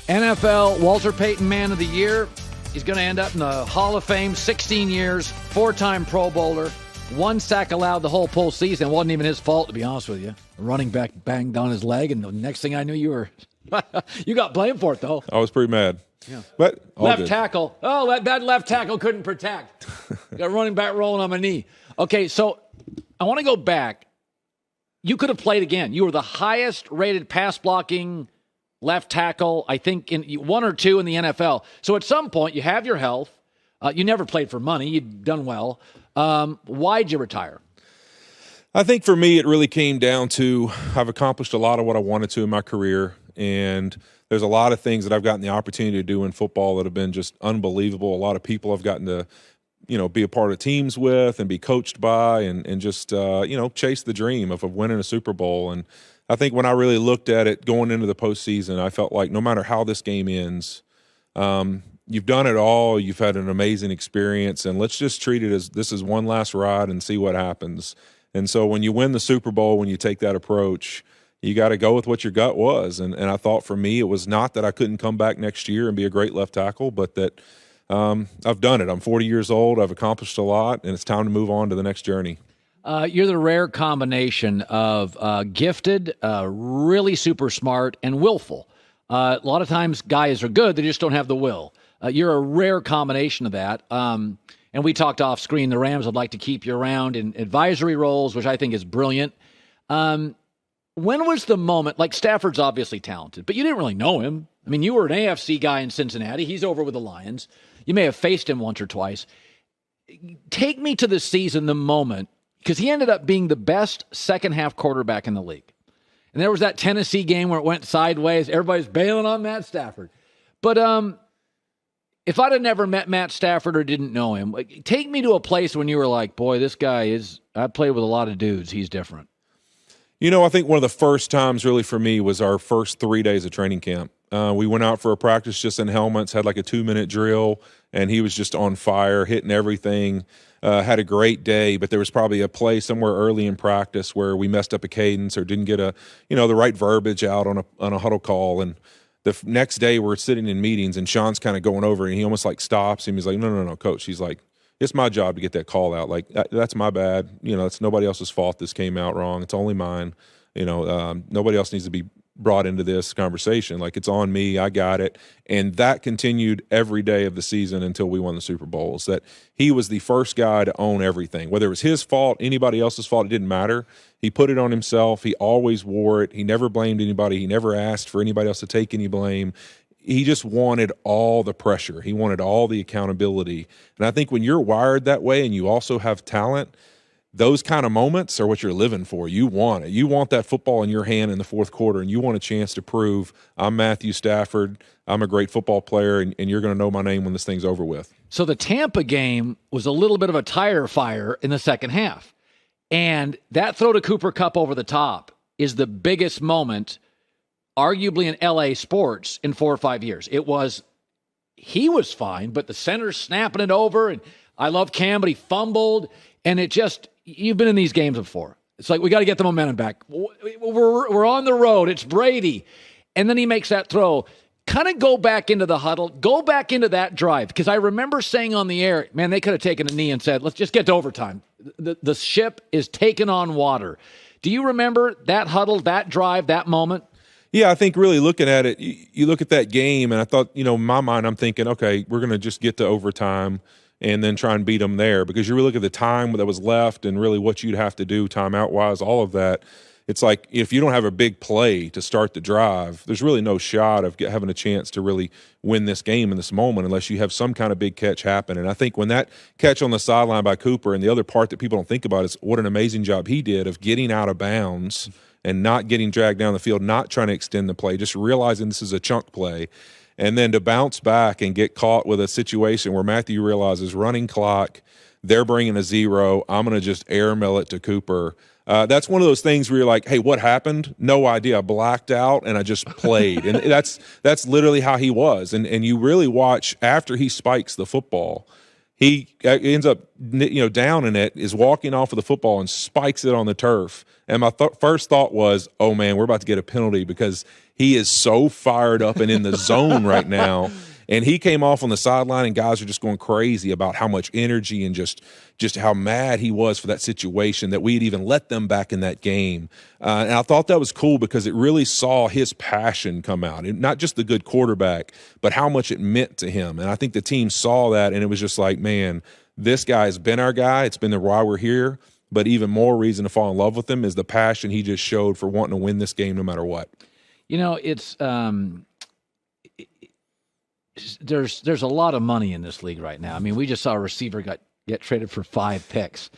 NFL Walter Payton Man of the Year. He's going to end up in the Hall of Fame, 16 years, 4-time Pro Bowler, 1 sack allowed the whole postseason. It wasn't even his fault, to be honest with you. The running back banged on his leg, and the next thing I knew, you got blamed for it, though. I was pretty mad. Yeah. But left tackle. Oh, that left tackle couldn't protect. Got running back rolling on my knee. Okay, so I want to go back. You could have played again. You were the highest rated pass blocking left tackle, I think, in 1 or 2 in the NFL. So at some point, you have your health. You never played for money. You'd done well. Why'd you retire? I think for me, it really came down to I've accomplished a lot of what I wanted to in my career, and there's a lot of things that I've gotten the opportunity to do in football that have been just unbelievable. A lot of people I've gotten to, be a part of teams with and be coached by and just, chase the dream of winning a Super Bowl. And I think when I really looked at it going into the postseason, I felt like no matter how this game ends, you've done it all. You've had an amazing experience, and let's just treat it as this is one last ride and see what happens. And so when you win the Super Bowl, when you take that approach, you got to go with what your gut was. And I thought for me, it was not that I couldn't come back next year and be a great left tackle, but that I've done it. I'm 40 years old. I've accomplished a lot, and it's time to move on to the next journey. You're the rare combination of gifted, really super smart, and willful. A lot of times guys are good, they just don't have the will. You're a rare combination of that. And we talked off screen, the Rams would like to keep you around in advisory roles, which I think is brilliant. When was the moment, like Stafford's obviously talented, but you didn't really know him. I mean, you were an AFC guy in Cincinnati. He's over with the Lions. You may have faced him once or twice. Take me to the season, the moment, because he ended up being the best second-half quarterback in the league. And there was that Tennessee game where it went sideways. Everybody's bailing on Matt Stafford. But if I'd have never met Matt Stafford or didn't know him, take me to a place when you were like, boy, this guy is – I played with a lot of dudes. He's different. I think one of the first times really for me was our first 3 days of training camp. We went out for a practice just in helmets, had like a 2-minute drill, and he was just on fire, hitting everything. Had a great day, but there was probably a play somewhere early in practice where we messed up a cadence or didn't get the right verbiage out on a huddle call. And the next day we're sitting in meetings and Sean's kind of going over and he almost like stops him. He's like, no, coach. He's like, it's my job to get that call out. Like that's my bad. It's nobody else's fault. This came out wrong. It's only mine. Nobody else needs to be brought into this conversation. Like it's on me. I got it. And that continued every day of the season until we won the Super Bowls. That he was the first guy to own everything. Whether it was his fault, anybody else's fault, it didn't matter. He put it on himself. He always wore it. He never blamed anybody. He never asked for anybody else to take any blame. He just wanted all the pressure. He wanted all the accountability. And I think when you're wired that way and you also have talent, those kind of moments are what you're living for. You want it. You want that football in your hand in the fourth quarter, and you want a chance to prove I'm Matthew Stafford, I'm a great football player, and you're going to know my name when this thing's over with. So the Tampa game was a little bit of a tire fire in the second half. And that throw to Cooper Kupp over the top is the biggest moment, arguably in LA sports, in 4 or 5 years. He was fine, but the center's snapping it over, and I love Cam, but he fumbled, and it just... You've been in these games before. It's like, we got to get the momentum back. We're on the road. It's Brady. And then he makes that throw. Kind of go back into the huddle. Go back into that drive. Because I remember saying on the air, man, they could have taken a knee and said, let's just get to overtime. The ship is taking on water. Do you remember that huddle, that drive, that moment? Yeah, I think really looking at it, you look at that game, and I thought, in my mind, I'm thinking, okay, we're going to just get to overtime and then try and beat them there, because you really look at the time that was left and really what you'd have to do timeout-wise, all of that. It's like if you don't have a big play to start the drive, there's really no shot of having a chance to really win this game in this moment unless you have some kind of big catch happen. And I think when that catch on the sideline by Cooper, and the other part that people don't think about is what an amazing job he did of getting out of bounds and not getting dragged down the field, not trying to extend the play, just realizing this is a chunk play. And then to bounce back and get caught with a situation where Matthew realizes running clock, they're bringing a 0, I'm going to just airmail it to Cooper. That's one of those things where you're like, hey, what happened? No idea. I blacked out and I just played. And that's literally how he was. And you really watch after he spikes the football, He ends up, downing it, is walking off of the football and spikes it on the turf. And my first thought was, oh, man, we're about to get a penalty because he is so fired up and in the zone right now. And he came off on the sideline, and guys are just going crazy about how much energy and just how mad he was for that situation, that we had even let them back in that game. And I thought that was cool because it really saw his passion come out. Not just the good quarterback, but how much it meant to him. And I think the team saw that, and it was just like, man, this guy has been our guy. It's been the why we're here. But even more reason to fall in love with him is the passion he just showed for wanting to win this game no matter what. It's there's a lot of money in this league right now. I mean, we just saw a receiver get traded for 5 picks.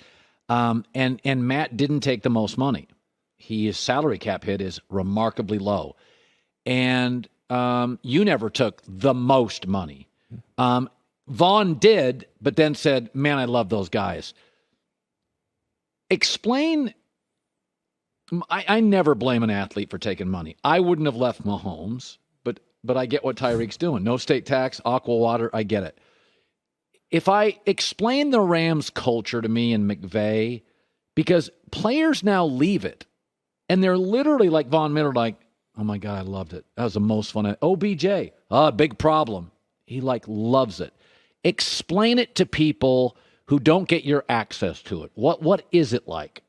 And Matt didn't take the most money. His salary cap hit is remarkably low. And you never took the most money. Vaughn did, but then said, man, I love those guys. Explain. I never blame an athlete for taking money. I wouldn't have left Mahomes, but I get what Tyreek's doing. No state tax, aqua water, I get it. If I explain the Rams culture to me and McVay, because players now leave it, and they're literally like Von Miller, like, oh my God, I loved it. That was the most fun. OBJ, big problem. He loves it. Explain it to people who don't get your access to it. What is it like?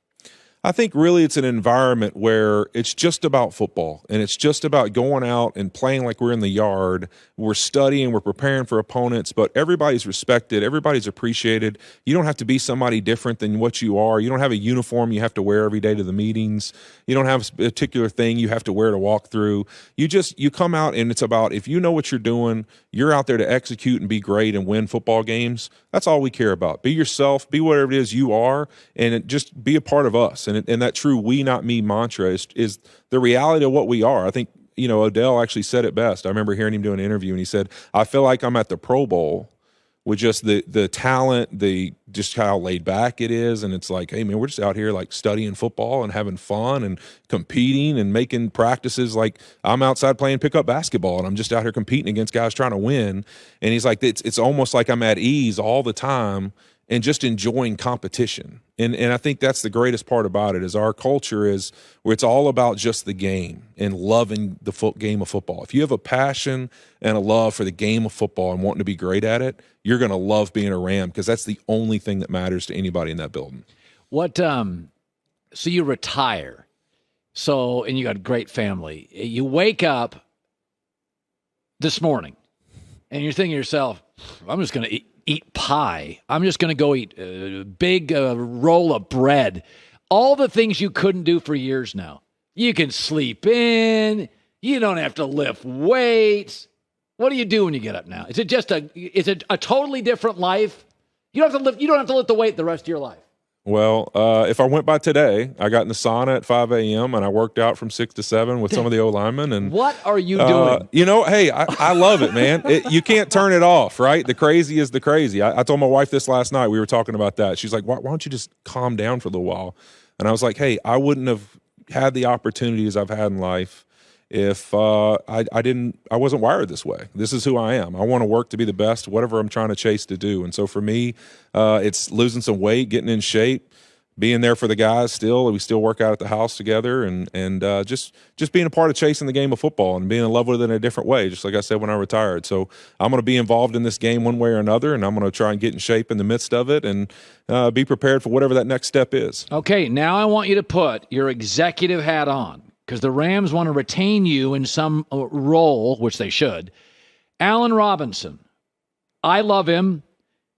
I think really it's an environment where it's just about football, and it's just about going out and playing like we're in the yard. We're studying, we're preparing for opponents, but everybody's respected, everybody's appreciated. You don't have to be somebody different than what you are. You don't have a uniform you have to wear every day to the meetings. You don't have a particular thing you have to wear to walk through. You come out, and it's about, if you know what you're doing, you're out there to execute and be great and win football games. That's all we care about. Be yourself, be whatever it is you are, and just be a part of us. And that true "we, not me" mantra is the reality of what we are. I think, Odell actually said it best. I remember hearing him do an interview, and he said, I feel like I'm at the Pro Bowl with just the talent, just how laid back it is. And it's like, hey, man, we're just out here studying football and having fun and competing and making practices. Like, I'm outside playing pickup basketball, and I'm just out here competing against guys trying to win. And he's like, it's almost like I'm at ease all the time and just enjoying competition. And I think that's the greatest part about it, is our culture is where it's all about just the game and loving the game of football. If you have a passion and a love for the game of football and wanting to be great at it, you're going to love being a Ram, because that's the only thing that matters to anybody in that building. So you retire. And you got a great family. You wake up this morning and you're thinking to yourself, I'm just going to eat pie. I'm just going to go eat a big roll of bread. All the things you couldn't do for years now. You can sleep in. You don't have to lift weights. What do you do when you get up now? Is it a totally different life? You don't have to lift the weight the rest of your life. Well, if I went by today, I got in the sauna at 5 a.m. and I worked out from 6 to 7 with some of the O-linemen. And what are you doing? Hey, I love it, man. You can't turn it off, right? The crazy is the crazy. I told my wife this last night. We were talking about that. She's like, why don't you just calm down for a little while? And I was like, hey, I wouldn't have had the opportunities I've had in life if I wasn't wired this way. This is who I am. I want to work to be the best, whatever I'm trying to chase to do. And so for me, it's losing some weight, getting in shape, being there for the guys still. We still work out at the house together, and just being a part of chasing the game of football and being in love with it in a different way, just like I said when I retired. So I'm going to be involved in this game one way or another, and I'm going to try and get in shape in the midst of it and be prepared for whatever that next step is. Okay, now I want you to put your executive hat on, because the Rams want to retain you in some role, which they should. Allen Robinson, I love him.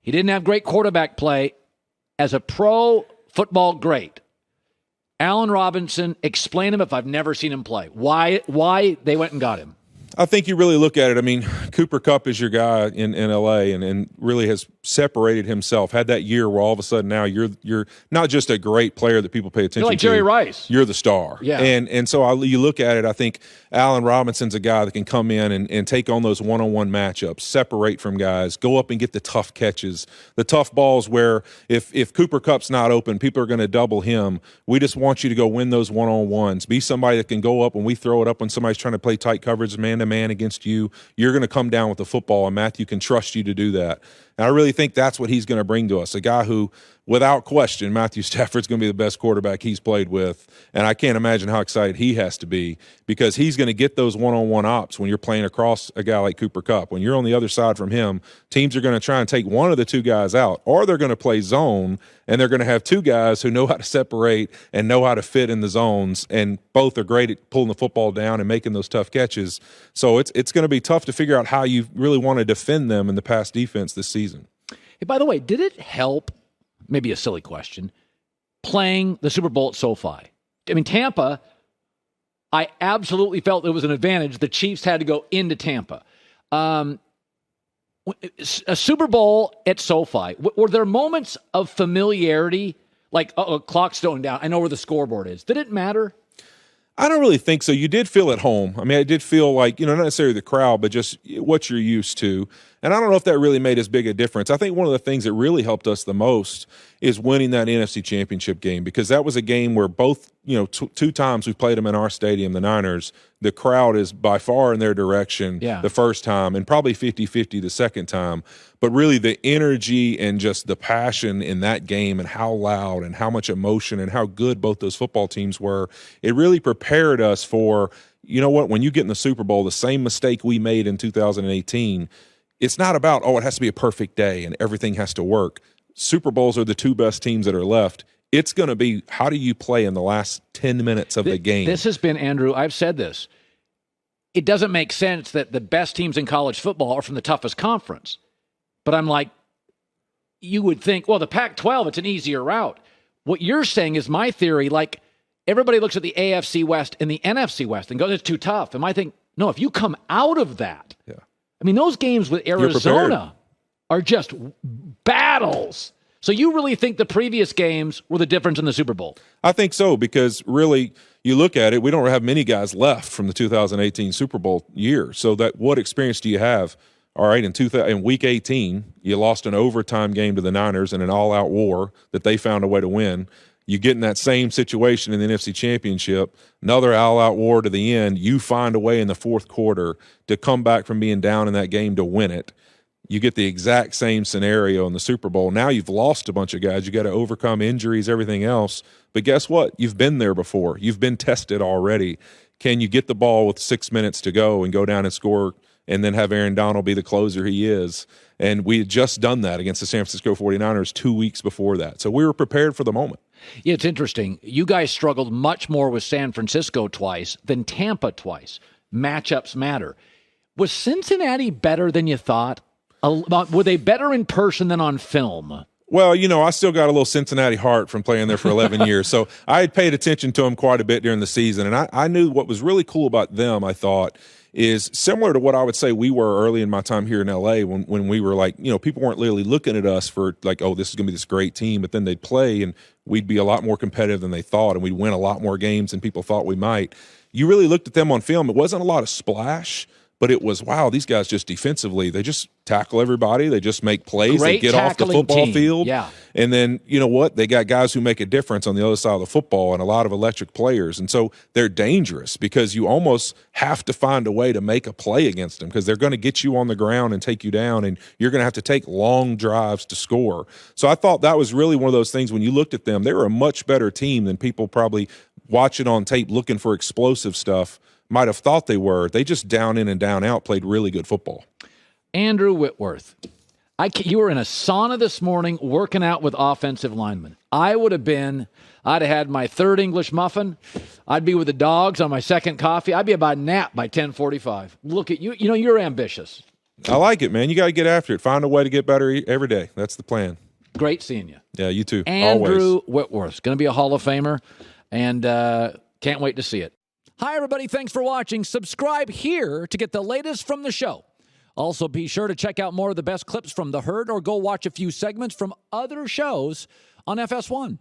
He didn't have great quarterback play. As a pro football great. Allen Robinson, explain him if I've never seen him play. Why they went and got him? I think you really look at it. I mean, Cooper Kupp is your guy in L.A. and really has separated himself. Had that year where all of a sudden now you're not just a great player that people pay attention to. You're like Jerry Rice. You're the star. Yeah. And so you look at it, I think Allen Robinson's a guy that can come in and take on those one-on-one matchups, separate from guys, go up and get the tough catches, the tough balls where if Cooper Kupp's not open, people are going to double him. We just want you to go win those one-on-ones. Be somebody that can go up when we throw it up when somebody's trying to play tight coverage man-to-man against you. You're going to come down with the football, and Matthew can trust you to do that. And I really think that's what he's going to bring to us, a guy who, without question, Matthew Stafford's going to be the best quarterback he's played with. And I can't imagine how excited he has to be, because he's going to get those one-on-one ops when you're playing across a guy like Cooper Kupp. When you're on the other side from him, teams are going to try and take one of the two guys out, or they're going to play zone, and they're going to have two guys who know how to separate and know how to fit in the zones, and both are great at pulling the football down and making those tough catches. So it's going to be tough to figure out how you really want to defend them in the pass defense this season. Hey, by the way, did it help, maybe a silly question, playing the Super Bowl at SoFi? I mean, Tampa, I absolutely felt it was an advantage. The Chiefs had to go into Tampa. A Super Bowl at SoFi, were there moments of familiarity, like, clock's going down, I know where the scoreboard is? Did it matter? I don't really think so. You did feel at home. I mean, I did feel like, not necessarily the crowd, but just what you're used to. And I don't know if that really made as big a difference. I think one of the things that really helped us the most is winning that NFC Championship game, because that was a game where both, two times we've played them in our stadium, the Niners, the crowd is by far in their direction the first time, and probably 50-50 the second time. But really the energy and just the passion in that game, and how loud and how much emotion and how good both those football teams were, it really prepared us for, when you get in the Super Bowl, the same mistake we made in 2018, it's not about, it has to be a perfect day and everything has to work. Super Bowls are the two best teams that are left. It's going to be, how do you play in the last 10 minutes of the game? This has been, Andrew, I've said this. It doesn't make sense that the best teams in college football are from the toughest conference. But I'm like, you would think, well, the Pac-12, it's an easier route. What you're saying is my theory, like, everybody looks at the AFC West and the NFC West and goes, it's too tough. And I think, no, if you come out of that, I mean, those games with Arizona are just battles. So you really think the previous games were the difference in the Super Bowl? I think so, because really, you look at it, we don't have many guys left from the 2018 Super Bowl year. So what experience do you have? All right, in Week 18, you lost an overtime game to the Niners in an all-out war that they found a way to win. You get in that same situation in the NFC Championship, another all-out war to the end. You find a way in the fourth quarter to come back from being down in that game to win it. You get the exact same scenario in the Super Bowl. Now you've lost a bunch of guys. You got to overcome injuries, everything else. But guess what? You've been there before. You've been tested already. Can you get the ball with 6 minutes to go and go down and score, and then have Aaron Donald be the closer he is? And we had just done that against the San Francisco 49ers 2 weeks before that. So we were prepared for the moment. Yeah, it's interesting. You guys struggled much more with San Francisco twice than Tampa twice. Matchups matter. Was Cincinnati better than you thought? Were they better in person than on film? Well, I still got a little Cincinnati heart from playing there for 11 years. So I had paid attention to them quite a bit during the season. And I knew what was really cool about them, I thought, is similar to what I would say we were early in my time here in L.A. when we were like, people weren't really looking at us for like, oh, this is going to be this great team. But then they'd play and we'd be a lot more competitive than they thought, and we'd win a lot more games than people thought we might. You really looked at them on film. It wasn't a lot of splash, but it was, wow, these guys just defensively, they just tackle everybody. They just make plays. They get off the football field. Yeah. And then, you know what? They got guys who make a difference on the other side of the football, and a lot of electric players. And so they're dangerous, because you almost have to find a way to make a play against them, because they're going to get you on the ground and take you down, and you're going to have to take long drives to score. So I thought that was really one of those things when you looked at them, they were a much better team than people probably watching on tape looking for explosive stuff might have thought they were. They just down in and down out played really good football. Andrew Whitworth, you were in a sauna this morning working out with offensive linemen. I'd have had my third English muffin. I'd be with the dogs on my second coffee. I'd be about nap by 10:45. Look at you. You're ambitious. I like it, man. You got to get after it. Find a way to get better every day. That's the plan. Great seeing you. Yeah, you too. Andrew Always. Whitworth, going to be a Hall of Famer, and can't wait to see it. Hi, everybody. Thanks for watching. Subscribe here to get the latest from the show. Also, be sure to check out more of the best clips from The Herd, or go watch a few segments from other shows on FS1.